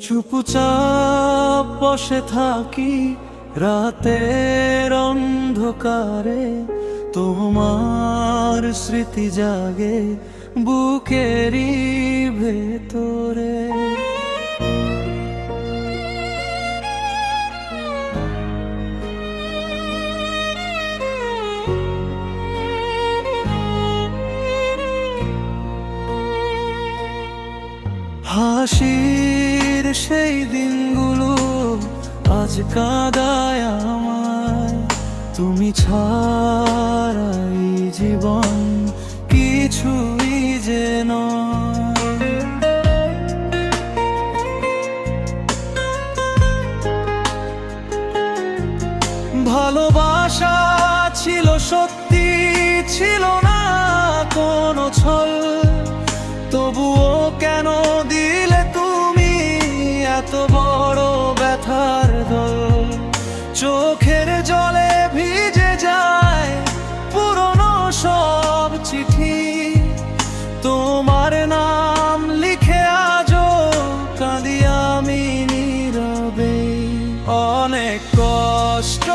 চুপচাপ বসে থাকি রাতের অন্ধকারে, তোমার স্মৃতি জাগে বুকেরই ভেতরে। হাসির সেই দিনগুলো আজ কাঁদায় আমায়, তুমি ছাড়া এই জীবন কিছুই যে নয়। ভালোবাসা ছিল সত্যি, ছিল না কোনো ছল, তবুও কেন দিলে তুমি এত বড় ব্যথার দল। চোখের জলে ভিজে যায় পুরনো সব চিঠি, তোমার নাম লিখে আজও কাঁদি আমি নীরবে। অনেক কষ্ট,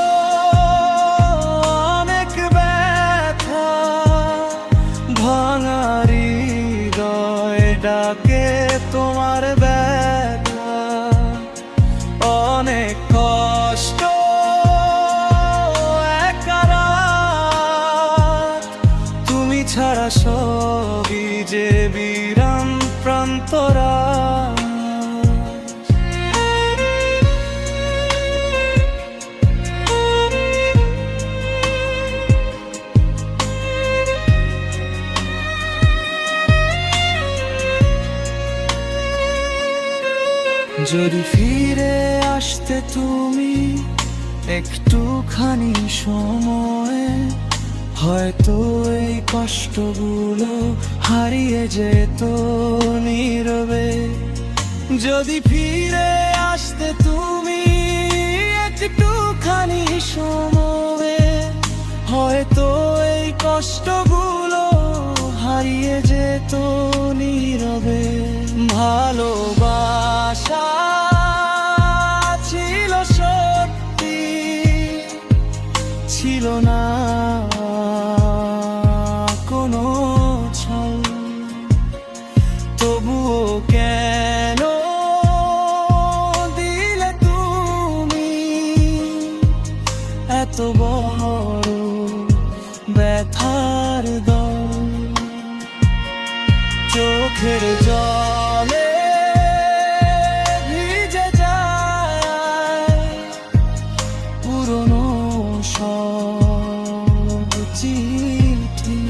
অনেক ব্যথা, ভাঙারি ডাকে তোমার ব্যথা। অনেক কষ্ট, একা রাত, তুমি ছাড়া সবই যে বিরাম প্রান্তরা। যদি ফিরে আসতে তুমি একটুখানি সময়ে, হয়তো এই কষ্টগুলো হারিয়ে যেত নীরবে। যদি ফিরে আসতে তুমি একটুখানি সময়ে, হয়তো এই কষ্টগুলো হারিয়ে যেত নীরবে। ভালোবাসা ছিল সত্যি, ছিল না কোনো ছল, তবুও কেন দিলে তুমি এত বড় ব্যথার দল। চোখের জলে ভিজে যায় পুরনো সব চিঠি,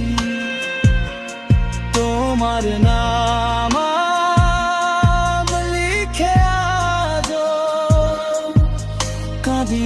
তোমার নাম লিখে আজও কাঁদি